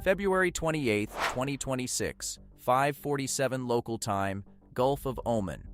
February 28, 2026, 5:47 local time, Gulf of Oman.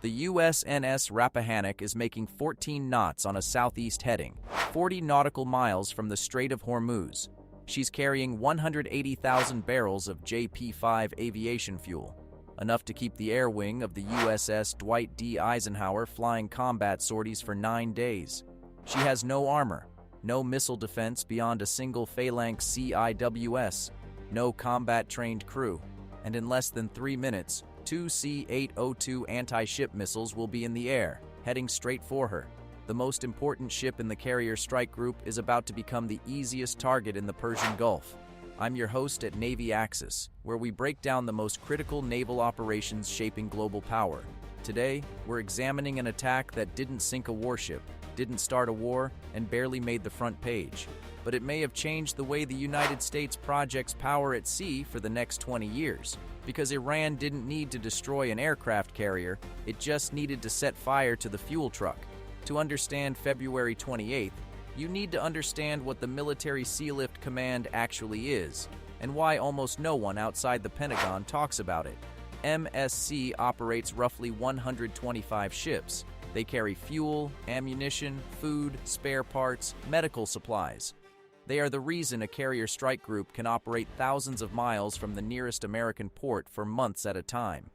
The USNS Rappahannock is making 14 knots on a southeast heading, 40 nautical miles from the Strait of Hormuz. She's carrying 180,000 barrels of JP-5 aviation fuel, enough to keep the air wing of the USS Dwight D. Eisenhower flying combat sorties for 9 days. She has no armor, no missile defense beyond a single Phalanx CIWS, no combat-trained crew, and in less than 3 minutes, 2 C-802 anti-ship missiles will be in the air, heading straight for her. The most important ship in the carrier strike group is about to become the easiest target in the Persian Gulf. I'm your host at Navy Axis, where we break down the most critical naval operations shaping global power. Today, we're examining an attack that didn't sink a warship, didn't start a war, and barely made the front page. But it may have changed the way the United States projects power at sea for the next 20 years. Because Iran didn't need to destroy an aircraft carrier, it just needed to set fire to the fuel truck. To understand February 28th, you need to understand what the Military Sealift Command actually is, and why almost no one outside the Pentagon talks about it. MSC operates roughly 125 ships. They carry fuel, ammunition, food, spare parts, medical supplies. They are the reason a carrier strike group can operate thousands of miles from the nearest American port for months at a time.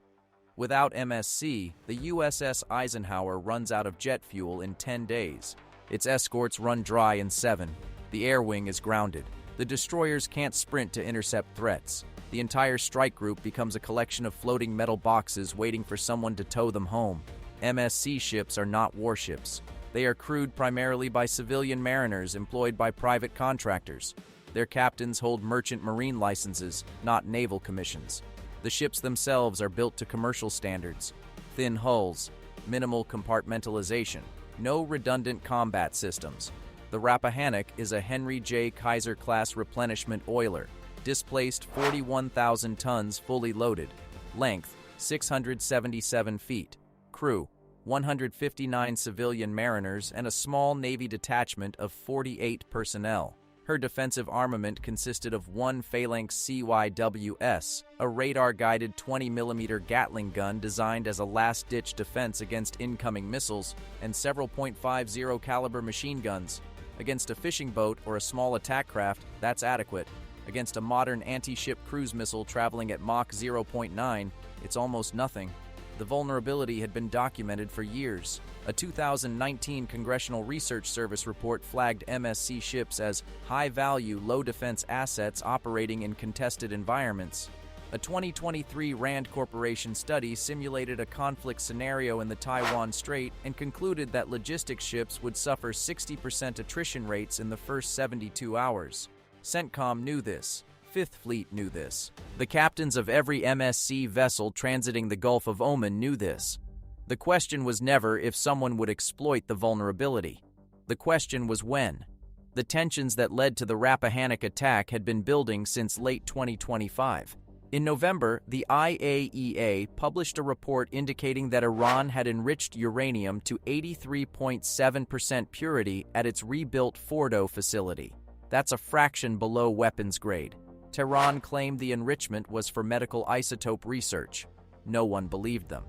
Without MSC, the USS Eisenhower runs out of jet fuel in 10 days. Its escorts run dry in 7. The air wing is grounded. The destroyers can't sprint to intercept threats. The entire strike group becomes a collection of floating metal boxes waiting for someone to tow them home. MSC ships are not warships. They are crewed primarily by civilian mariners employed by private contractors. Their captains hold merchant marine licenses, not naval commissions. The ships themselves are built to commercial standards. Thin hulls, minimal compartmentalization, no redundant combat systems. The Rappahannock is a Henry J. Kaiser-class replenishment oiler, displaced 41,000 tons fully loaded. Length, 677 feet. Crew, 159 civilian mariners and a small Navy detachment of 48 personnel. Her defensive armament consisted of 1 Phalanx CIWS, a radar-guided 20mm Gatling gun designed as a last-ditch defense against incoming missiles, and several .50 caliber machine guns. Against a fishing boat or a small attack craft, that's adequate. Against a modern anti-ship cruise missile traveling at Mach 0.9, it's almost nothing. The vulnerability had been documented for years. A 2019 Congressional Research Service report flagged MSC ships as high-value, low-defense assets operating in contested environments. A 2023 RAND Corporation study simulated a conflict scenario in the Taiwan Strait and concluded that logistics ships would suffer 60% attrition rates in the first 72 hours. CENTCOM knew this. Fifth Fleet knew this. The captains of every MSC vessel transiting the Gulf of Oman knew this. The question was never if someone would exploit the vulnerability. The question was when. The tensions that led to the Rappahannock attack had been building since late 2025. In November, the IAEA published a report indicating that Iran had enriched uranium to 83.7% purity at its rebuilt Fordo facility. That's a fraction below weapons grade. Tehran claimed the enrichment was for medical isotope research. No one believed them.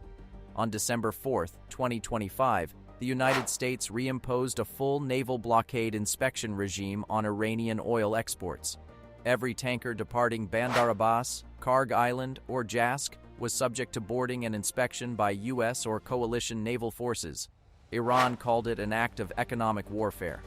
On December 4, 2025, the United States reimposed a full naval blockade inspection regime on Iranian oil exports. Every tanker departing Bandar Abbas, Karg Island, or Jask was subject to boarding and inspection by U.S. or coalition naval forces. Iran called it an act of economic warfare.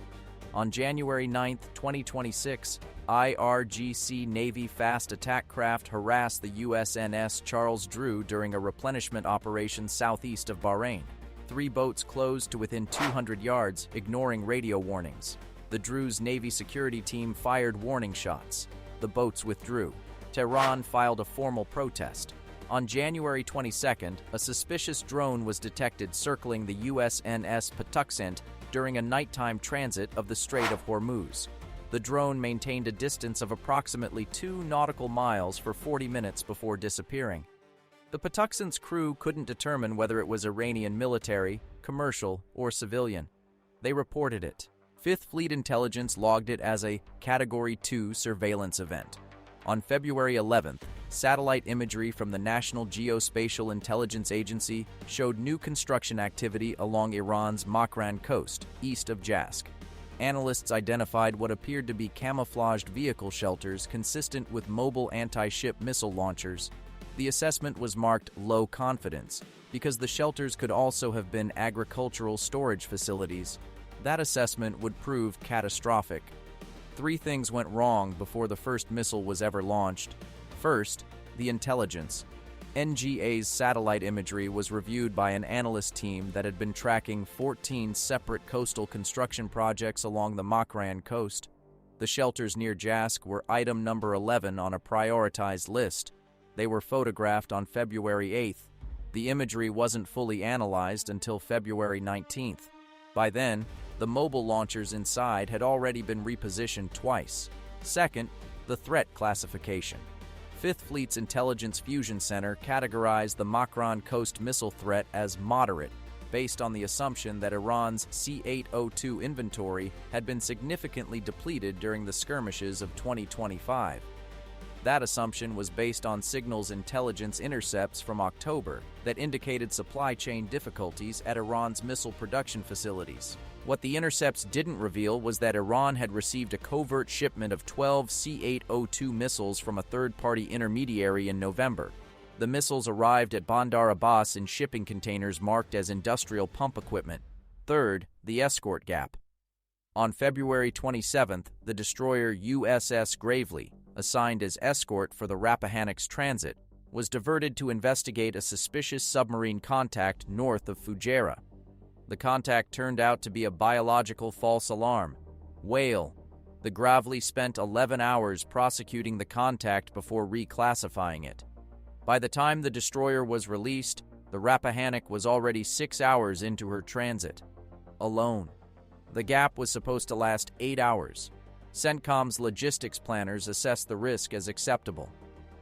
On January 9, 2026, IRGC Navy fast attack craft harassed the USNS Charles Drew during a replenishment operation southeast of Bahrain. 3 boats closed to within 200 yards, ignoring radio warnings. The Drew's Navy security team fired warning shots. The boats withdrew. Tehran filed a formal protest. On January 22nd, a suspicious drone was detected circling the USNS Patuxent during a nighttime transit of the Strait of Hormuz. The drone maintained a distance of approximately 2 nautical miles for 40 minutes before disappearing. The Patuxent's crew couldn't determine whether it was Iranian military, commercial, or civilian. They reported it. Fifth Fleet Intelligence logged it as a Category 2 surveillance event. On February 11th, satellite imagery from the National Geospatial Intelligence Agency showed new construction activity along Iran's Makran coast, east of Jask. Analysts identified what appeared to be camouflaged vehicle shelters consistent with mobile anti-ship missile launchers. The assessment was marked low confidence because the shelters could also have been agricultural storage facilities. That assessment would prove catastrophic. 3 things went wrong before the first missile was ever launched. First, the intelligence. NGA's satellite imagery was reviewed by an analyst team that had been tracking 14 separate coastal construction projects along the Makran coast. The shelters near Jask were item number 11 on a prioritized list. They were photographed on February 8th. The imagery wasn't fully analyzed until February 19th. By then, the mobile launchers inside had already been repositioned twice. Second, the threat classification. Fifth Fleet's Intelligence Fusion Center categorized the Makran Coast missile threat as moderate, based on the assumption that Iran's C-802 inventory had been significantly depleted during the skirmishes of 2025. That assumption was based on signals intelligence intercepts from October that indicated supply chain difficulties at Iran's missile production facilities. What the intercepts didn't reveal was that Iran had received a covert shipment of 12 C-802 missiles from a third-party intermediary in November. The missiles arrived at Bandar Abbas in shipping containers marked as industrial pump equipment. Third, the escort gap. On February 27th, the destroyer USS Gravely, assigned as escort for the Rappahannock's transit, was diverted to investigate a suspicious submarine contact north of Fujairah. The contact turned out to be a biological false alarm. Whale. The Gravely spent 11 hours prosecuting the contact before reclassifying it. By the time the destroyer was released, the Rappahannock was already 6 hours into her transit. Alone. The gap was supposed to last 8 hours. CENTCOM's logistics planners assessed the risk as acceptable.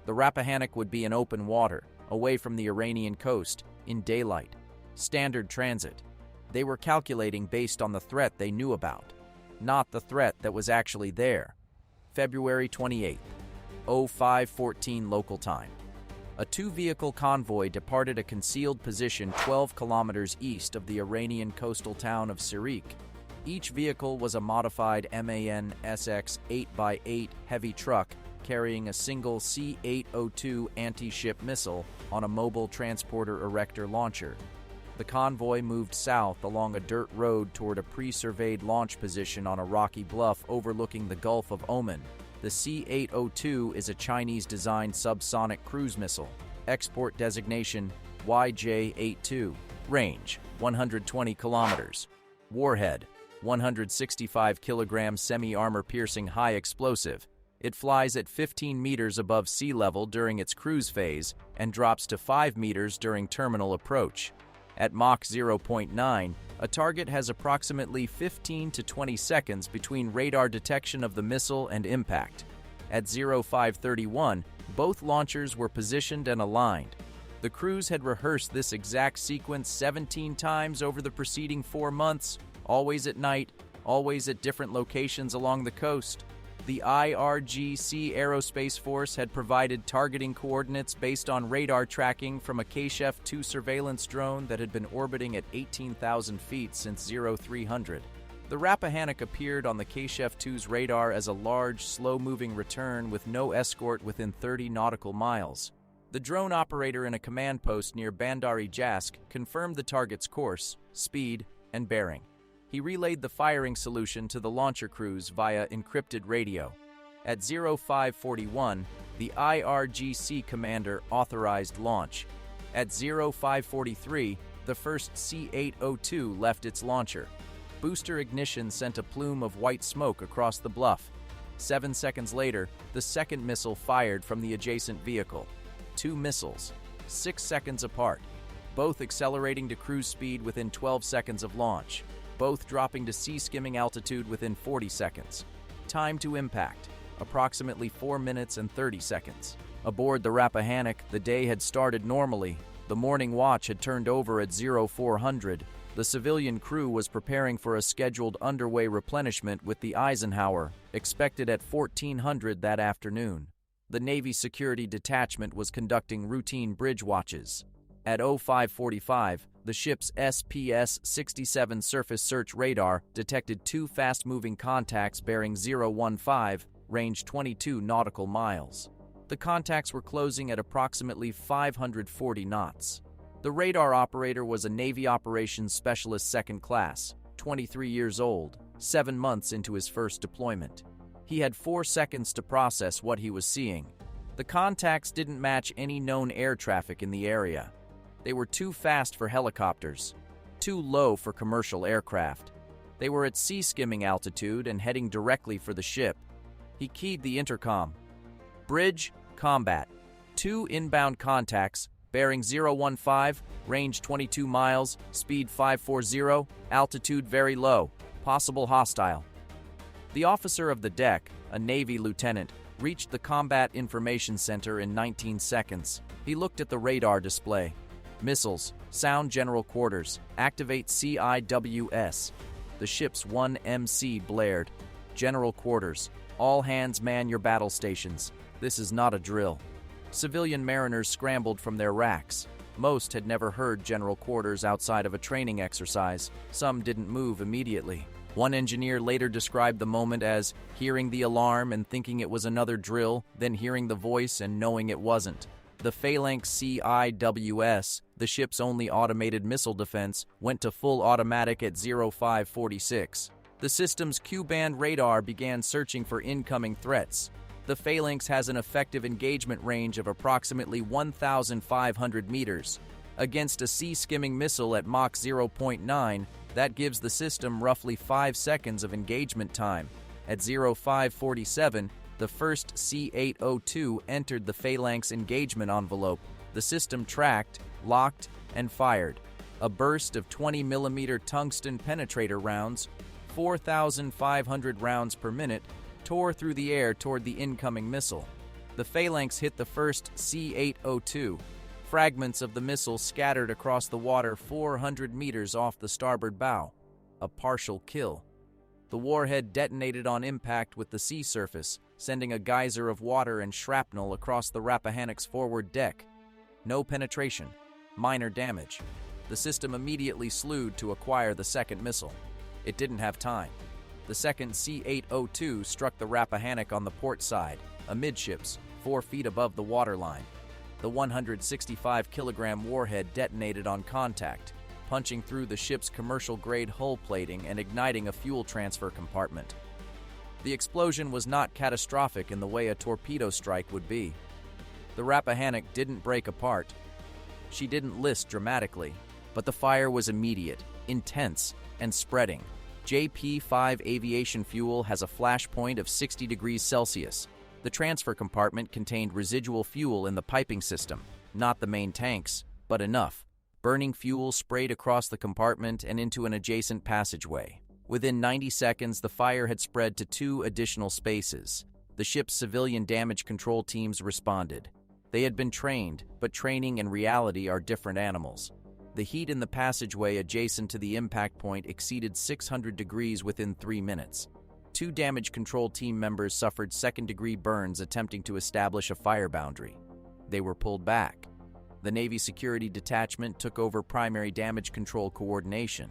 The Rappahannock would be in open water, away from the Iranian coast, in daylight. Standard transit. They were calculating based on the threat they knew about, not the threat that was actually there. February 28th, 05:14 local time. A 2-vehicle convoy departed a concealed position 12 kilometers east of the Iranian coastal town of Sirik. Each vehicle was a modified MAN SX 8x8 heavy truck carrying a single C-802 anti-ship missile on a mobile transporter erector launcher. The convoy moved south along a dirt road toward a pre-surveyed launch position on a rocky bluff overlooking the Gulf of Oman. The C-802 is a Chinese-designed subsonic cruise missile. Export designation YJ-82. Range 120 kilometers. Warhead 165 kilogram semi-armor piercing high explosive. It flies at 15 meters above sea level during its cruise phase and drops to 5 meters during terminal approach. At Mach 0.9, a target has approximately 15 to 20 seconds between radar detection of the missile and impact. At 0531, both launchers were positioned and aligned. The crews had rehearsed this exact sequence 17 times over the preceding 4 months, always at night, always at different locations along the coast. The IRGC Aerospace Force had provided targeting coordinates based on radar tracking from a Kaiser-class surveillance drone that had been orbiting at 18,000 feet since 0300. The Rappahannock appeared on the Kaiser-class's radar as a large, slow-moving return with no escort within 30 nautical miles. The drone operator in a command post near Bandar Jask confirmed the target's course, speed, and bearing. He relayed the firing solution to the launcher crews via encrypted radio. At 0541, the IRGC commander authorized launch. At 0543, the first C-802 left its launcher. Booster ignition sent a plume of white smoke across the bluff. 7 seconds later, the second missile fired from the adjacent vehicle. 2 missiles, 6 seconds apart, both accelerating to cruise speed within 12 seconds of launch, both dropping to sea-skimming altitude within 40 seconds. Time to impact, approximately 4 minutes and 30 seconds. Aboard the Rappahannock, the day had started normally. The morning watch had turned over at 0400. The civilian crew was preparing for a scheduled underway replenishment with the Eisenhower, expected at 1400 that afternoon. The Navy Security Detachment was conducting routine bridge watches. At 0545, the ship's SPS-67 surface search radar detected two fast-moving contacts bearing 015, range 22 nautical miles. The contacts were closing at approximately 540 knots. The radar operator was a Navy Operations Specialist Second Class, 23 years old, 7 months into his first deployment. He had 4 seconds to process what he was seeing. The contacts didn't match any known air traffic in the area. They were too fast for helicopters, too low for commercial aircraft. They were at sea skimming altitude and heading directly for the ship. He keyed the intercom. Bridge, combat. 2 inbound contacts, bearing 015, range 22 miles, speed 540, altitude very low, possible hostile. The officer of the deck, a Navy lieutenant, reached the Combat Information Center in 19 seconds. He looked at the radar display. Missiles, sound general quarters, activate CIWS. The ship's 1MC blared. General quarters, all hands man your battle stations. This is not a drill. Civilian mariners scrambled from their racks. Most had never heard general quarters outside of a training exercise. Some didn't move immediately. One engineer later described the moment as hearing the alarm and thinking it was another drill, then hearing the voice and knowing it wasn't. The Phalanx CIWS, the ship's only automated missile defense, went to full automatic at 0546. The system's Q-band radar began searching for incoming threats. The Phalanx has an effective engagement range of approximately 1,500 meters. Against a sea-skimming missile at Mach 0.9, that gives the system roughly 5 seconds of engagement time. At 0547, the first C-802 entered the Phalanx engagement envelope. The system tracked, locked, and fired. A burst of 20mm tungsten penetrator rounds, 4,500 rounds per minute, tore through the air toward the incoming missile. The Phalanx hit the first C-802. Fragments of the missile scattered across the water 400 meters off the starboard bow. A partial kill. The warhead detonated on impact with the sea surface, sending a geyser of water and shrapnel across the Rappahannock's forward deck. No penetration. Minor damage. The system immediately slewed to acquire the second missile. It didn't have time. The second C-802 struck the Rappahannock on the port side, amidships, 4 feet above the waterline. The 165-kilogram warhead detonated on contact, punching through the ship's commercial-grade hull plating and igniting a fuel transfer compartment. The explosion was not catastrophic in the way a torpedo strike would be. The Rappahannock didn't break apart. She didn't list dramatically, but the fire was immediate, intense, and spreading. JP-5 aviation fuel has a flash point of 60 degrees Celsius. The transfer compartment contained residual fuel in the piping system, not the main tanks, but enough. Burning fuel sprayed across the compartment and into an adjacent passageway. Within 90 seconds, the fire had spread to 2 additional spaces. The ship's civilian damage control teams responded. They had been trained, but training and reality are different animals. The heat in the passageway adjacent to the impact point exceeded 600 degrees within 3 minutes. 2 damage control team members suffered second-degree burns attempting to establish a fire boundary. They were pulled back. The Navy Security Detachment took over primary damage control coordination.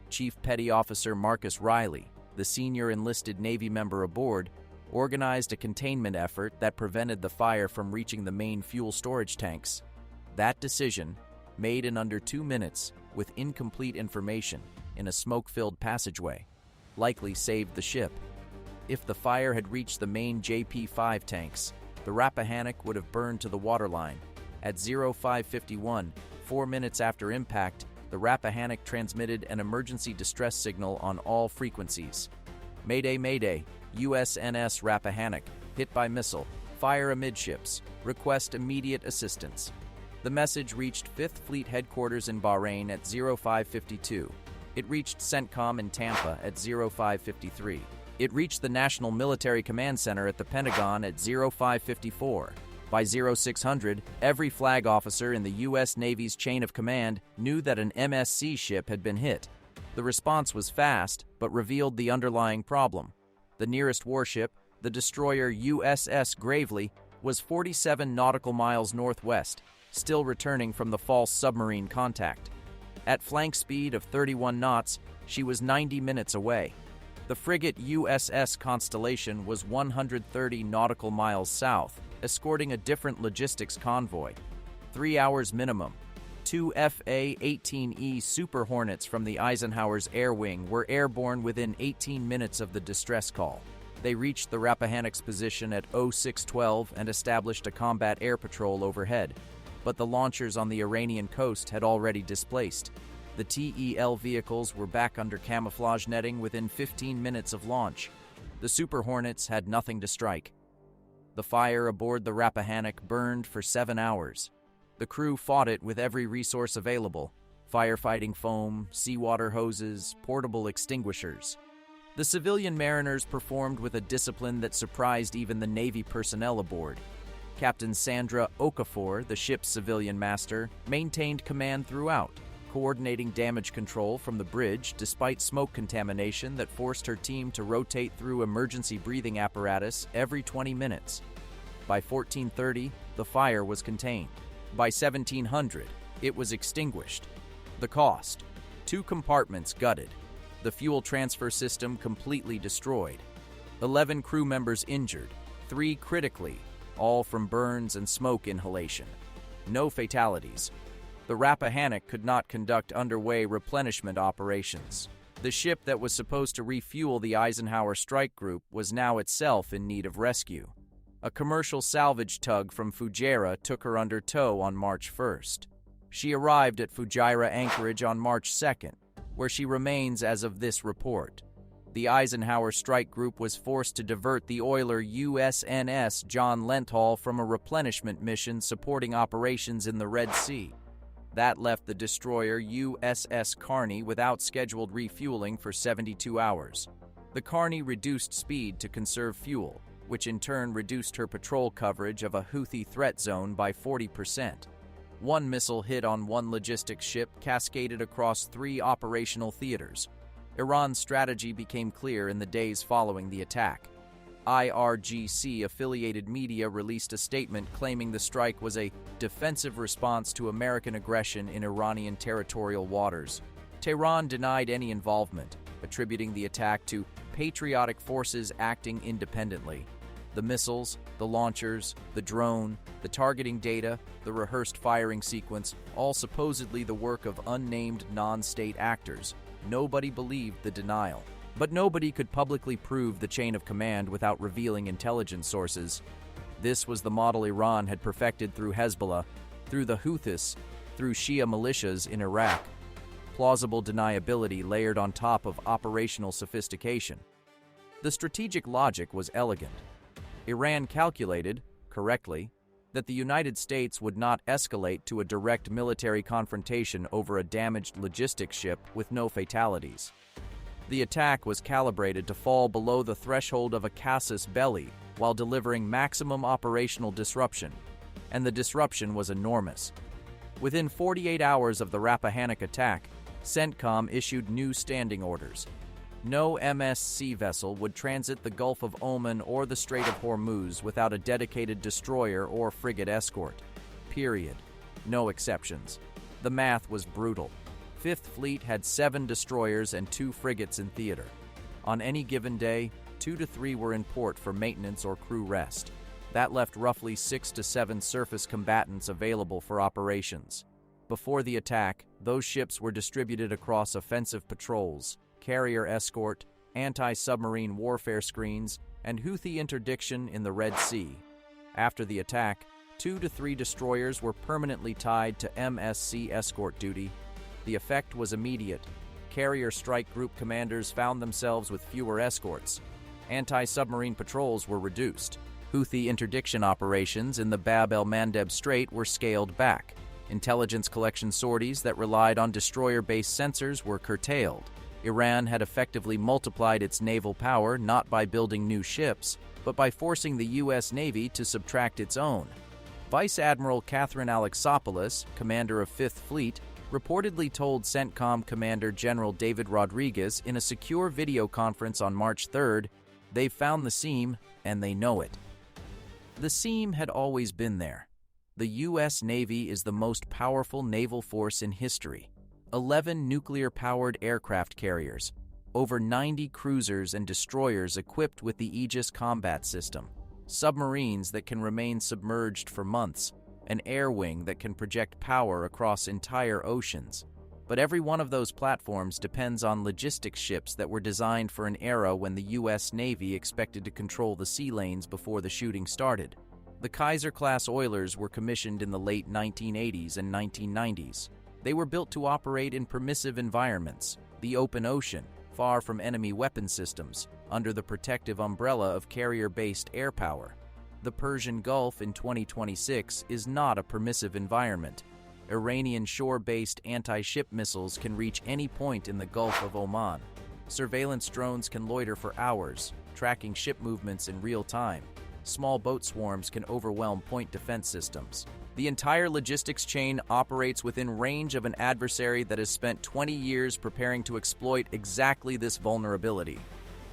Chief Petty Officer Marcus Riley, the senior enlisted Navy member aboard, organized a containment effort that prevented the fire from reaching the main fuel storage tanks. That decision, made in under 2 minutes with incomplete information in a smoke-filled passageway, likely saved the ship. If the fire had reached the main JP-5 tanks, the Rappahannock would have burned to the waterline. At 0551, 4 minutes after impact, the Rappahannock transmitted an emergency distress signal on all frequencies. Mayday, Mayday, USNS Rappahannock, hit by missile, fire amidships, request immediate assistance. The message reached 5th Fleet Headquarters in Bahrain at 0552. It reached CENTCOM in Tampa at 0553. It reached the National Military Command Center at the Pentagon at 0554. By 0600, every flag officer in the U.S. Navy's chain of command knew that an MSC ship had been hit. The response was fast, but revealed the underlying problem. The nearest warship, the destroyer USS Gravely, was 47 nautical miles northwest, still returning from the false submarine contact. At flank speed of 31 knots, she was 90 minutes away. The frigate USS Constellation was 130 nautical miles south, escorting a different logistics convoy. 3 hours minimum. 2 FA-18E Super Hornets from the Eisenhower's Air Wing were airborne within 18 minutes of the distress call. They reached the Rappahannock's position at 0612 and established a combat air patrol overhead, but the launchers on the Iranian coast had already displaced. The TEL vehicles were back under camouflage netting within 15 minutes of launch. The Super Hornets had nothing to strike. The fire aboard the Rappahannock burned for 7 hours. The crew fought it with every resource available: firefighting foam, seawater hoses, portable extinguishers. The civilian mariners performed with a discipline that surprised even the Navy personnel aboard. Captain Sandra Okafor, the ship's civilian master, maintained command throughout, coordinating damage control from the bridge despite smoke contamination that forced her team to rotate through emergency breathing apparatus every 20 minutes. By 1430, the fire was contained. By 1700, it was extinguished. The cost: 2 compartments gutted. The fuel transfer system completely destroyed. 11 crew members injured, 3 critically, all from burns and smoke inhalation. No fatalities. The Rappahannock could not conduct underway replenishment operations. The ship that was supposed to refuel the Eisenhower strike group was now itself in need of rescue. A commercial salvage tug from Fujairah took her under tow on March 1st. She arrived at Fujairah anchorage on March 2nd, where she remains as of this report. The Eisenhower strike group was forced to divert the oiler USNS John Lenthall from a replenishment mission supporting operations in the Red Sea. That left the destroyer USS Carney without scheduled refueling for 72 hours. The Carney reduced speed to conserve fuel, which in turn reduced her patrol coverage of a Houthi threat zone by 40%. One missile hit on one logistics ship cascaded across 3 operational theaters. Iran's strategy became clear in the days following the attack. IRGC-affiliated media released a statement claiming the strike was a defensive response to American aggression in Iranian territorial waters. Tehran denied any involvement, attributing the attack to patriotic forces acting independently. The missiles, the launchers, the drone, the targeting data, the rehearsed firing sequence, all supposedly the work of unnamed non-state actors. Nobody believed the denial. But nobody could publicly prove the chain of command without revealing intelligence sources. This was the model Iran had perfected through Hezbollah, through the Houthis, through Shia militias in Iraq. Plausible deniability layered on top of operational sophistication. The strategic logic was elegant. Iran calculated, correctly, that the United States would not escalate to a direct military confrontation over a damaged logistics ship with no fatalities. The attack was calibrated to fall below the threshold of a casus belli while delivering maximum operational disruption, and the disruption was enormous. Within 48 hours of the Rappahannock attack, CENTCOM issued new standing orders. No MSC vessel would transit the Gulf of Oman or the Strait of Hormuz without a dedicated destroyer or frigate escort. Period. No exceptions. The math was brutal. Fifth Fleet had 7 destroyers and 2 frigates in theater. On any given day, 2 to 3 were in port for maintenance or crew rest. That left roughly 6 to 7 surface combatants available for operations. Before the attack, those ships were distributed across offensive patrols, carrier escort, anti-submarine warfare screens, and Houthi interdiction in the Red Sea. After the attack, 2 to 3 destroyers were permanently tied to MSC escort duty. The effect was immediate. Carrier strike group commanders found themselves with fewer escorts. Anti-submarine patrols were reduced. Houthi interdiction operations in the Bab el-Mandeb Strait were scaled back. Intelligence collection sorties that relied on destroyer-based sensors were curtailed. Iran had effectively multiplied its naval power not by building new ships, but by forcing the U.S. Navy to subtract its own. Vice Admiral Catherine Alexopoulos, commander of Fifth Fleet, reportedly told CENTCOM Commander General David Rodriguez in a secure video conference on March 3rd, "They've found the seam, and they know it." The seam had always been there. The U.S. Navy is the most powerful naval force in history. 11 nuclear-powered aircraft carriers, over 90 cruisers and destroyers equipped with the Aegis combat system, submarines that can remain submerged for months, an air wing that can project power across entire oceans. But every one of those platforms depends on logistics ships that were designed for an era when the U.S. Navy expected to control the sea lanes before the shooting started. The Kaiser-class oilers were commissioned in the late 1980s and 1990s. They were built to operate in permissive environments, the open ocean, far from enemy weapon systems, under the protective umbrella of carrier-based air power. The Persian Gulf in 2026 is not a permissive environment. Iranian shore-based anti-ship missiles can reach any point in the Gulf of Oman. Surveillance drones can loiter for hours, tracking ship movements in real time. Small boat swarms can overwhelm point defense systems. The entire logistics chain operates within range of an adversary that has spent 20 years preparing to exploit exactly this vulnerability.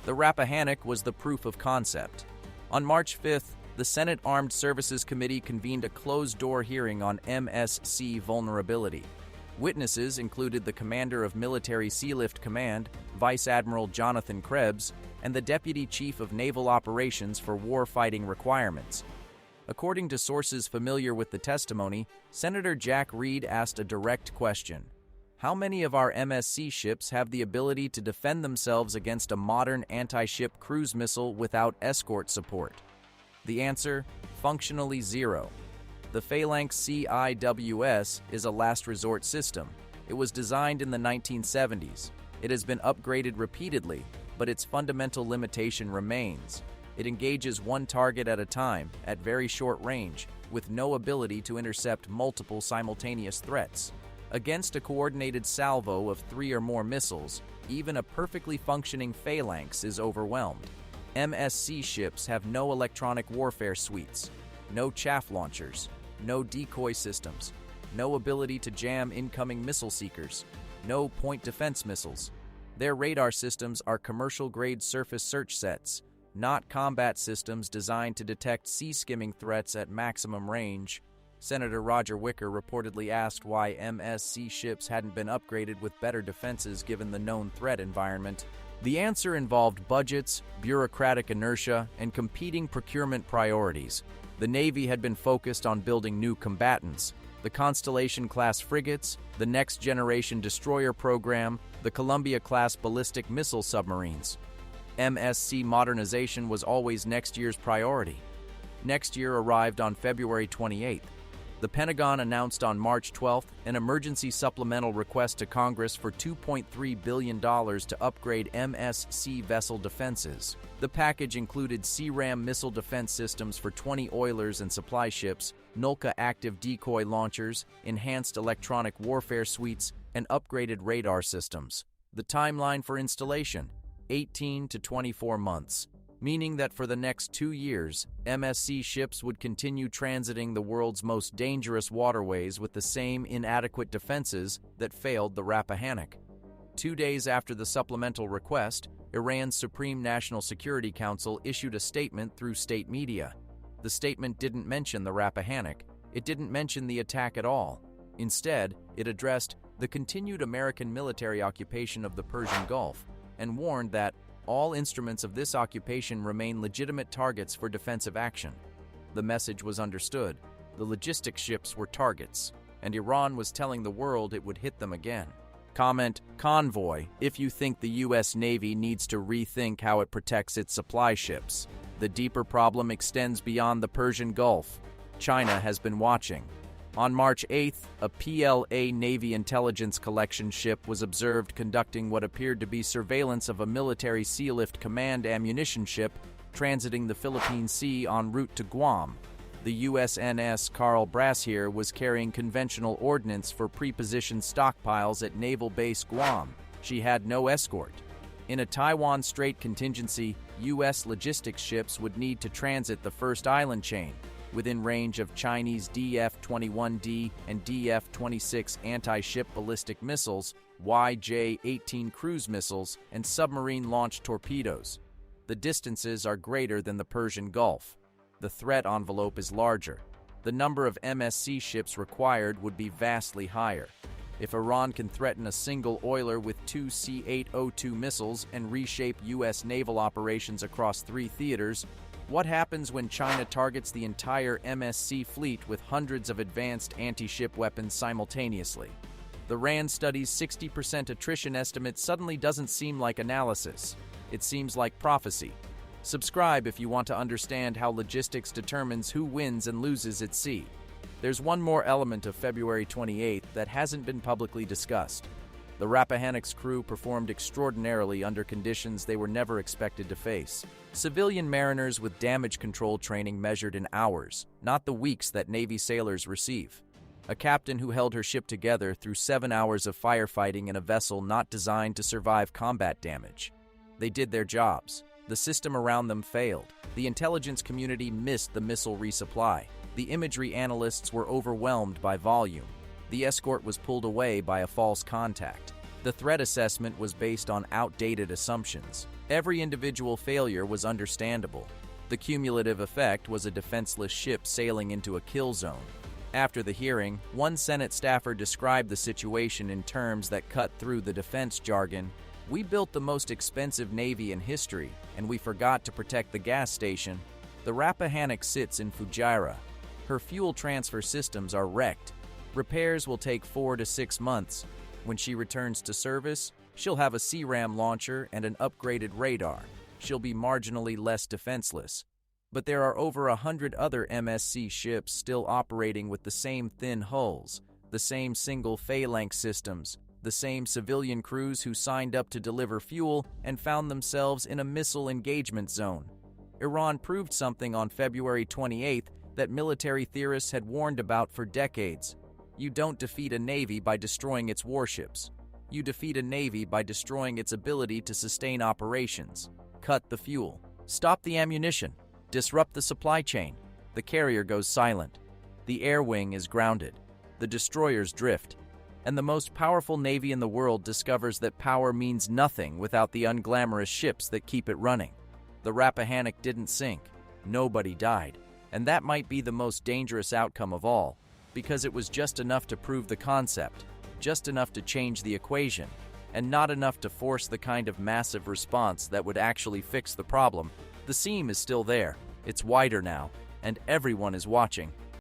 The Rappahannock was the proof of concept. On March 5th, the Senate Armed Services Committee convened a closed-door hearing on MSC vulnerability. Witnesses included the commander of Military Sealift Command, Vice Admiral Jonathan Krebs, and the Deputy Chief of Naval Operations for Warfighting Requirements. According to sources familiar with the testimony, Senator Jack Reed asked a direct question. How many of our MSC ships have the ability to defend themselves against a modern anti-ship cruise missile without escort support? The answer, functionally zero. The Phalanx CIWS is a last resort system. It was designed in the 1970s. It has been upgraded repeatedly, but its fundamental limitation remains. It engages one target at a time, at very short range, with no ability to intercept multiple simultaneous threats. Against a coordinated salvo of 3 or more missiles, even a perfectly functioning phalanx is overwhelmed. MSC ships have no electronic warfare suites, no chaff launchers, no decoy systems, no ability to jam incoming missile seekers, no point defense missiles. Their radar systems are commercial-grade surface search sets, not combat systems designed to detect sea-skimming threats at maximum range. Senator Roger Wicker reportedly asked why MSC ships hadn't been upgraded with better defenses given the known threat environment. The answer involved budgets, bureaucratic inertia, and competing procurement priorities. The Navy had been focused on building new combatants, the Constellation-class frigates, the next-generation destroyer program, the Columbia-class ballistic missile submarines. MSC modernization was always next year's priority. Next year arrived on February 28th. The Pentagon announced on March 12th an emergency supplemental request to Congress for $2.3 billion to upgrade MSC vessel defenses. The package included CRAM missile defense systems for 20 oilers and supply ships, NOLCA active decoy launchers, enhanced electronic warfare suites, and upgraded radar systems. The timeline for installation, 18 to 24 months. Meaning that for the next 2 years, MSC ships would continue transiting the world's most dangerous waterways with the same inadequate defenses that failed the Rappahannock. 2 days after the supplemental request, Iran's Supreme National Security Council issued a statement through state media. The statement didn't mention the Rappahannock. It didn't mention the attack at all. Instead, it addressed the continued American military occupation of the Persian Gulf and warned that all instruments of this occupation remain legitimate targets for defensive action. The message was understood. The logistics ships were targets, and Iran was telling the world it would hit them again. Comment, convoy, if you think the U.S. Navy needs to rethink how it protects its supply ships. The deeper problem extends beyond the Persian Gulf. China has been watching. On March 8th, a PLA Navy intelligence collection ship was observed conducting what appeared to be surveillance of a Military Sealift Command ammunition ship transiting the Philippine Sea en route to Guam. The USNS Carl Brashear was carrying conventional ordnance for pre-positioned stockpiles at Naval Base Guam. She had no escort. In a Taiwan Strait contingency, U.S. logistics ships would need to transit the first island chain, within range of Chinese DF-21D and DF-26 anti-ship ballistic missiles, YJ-18 cruise missiles, and submarine-launched torpedoes. The distances are greater than the Persian Gulf. The threat envelope is larger. The number of MSC ships required would be vastly higher. If Iran can threaten a single oiler with 2 C-802 missiles and reshape U.S. naval operations across 3 theaters, what happens when China targets the entire MSC fleet with hundreds of advanced anti-ship weapons simultaneously? The RAND study's 60% attrition estimate suddenly doesn't seem like analysis. It seems like prophecy. Subscribe if you want to understand how logistics determines who wins and loses at sea. There's one more element of February 28th that hasn't been publicly discussed. The Rappahannock's crew performed extraordinarily under conditions they were never expected to face. Civilian mariners with damage control training measured in hours, not the weeks that Navy sailors receive. A captain who held her ship together through 7 hours of firefighting in a vessel not designed to survive combat damage. They did their jobs. The system around them failed. The intelligence community missed the missile resupply. The imagery analysts were overwhelmed by volume. The escort was pulled away by a false contact. The threat assessment was based on outdated assumptions. Every individual failure was understandable. The cumulative effect was a defenseless ship sailing into a kill zone. After the hearing, one Senate staffer described the situation in terms that cut through the defense jargon. "We built the most expensive Navy in history, and we forgot to protect the gas station." The Rappahannock sits in Fujairah. Her fuel transfer systems are wrecked. Repairs will take 4 to 6 months. When she returns to service, she'll have a CRAM launcher and an upgraded radar. She'll be marginally less defenseless. But there are over 100 other MSC ships still operating with the same thin hulls, the same single Phalanx systems, the same civilian crews who signed up to deliver fuel and found themselves in a missile engagement zone. Iran proved something on February 28th that military theorists had warned about for decades. You don't defeat a navy by destroying its warships. You defeat a navy by destroying its ability to sustain operations. Cut the fuel. Stop the ammunition. Disrupt the supply chain. The carrier goes silent. The air wing is grounded. The destroyers drift. And the most powerful navy in the world discovers that power means nothing without the unglamorous ships that keep it running. The Rappahannock didn't sink. Nobody died. And that might be the most dangerous outcome of all, because it was just enough to prove the concept, just enough to change the equation, and not enough to force the kind of massive response that would actually fix the problem. The seam is still there, it's wider now, and everyone is watching.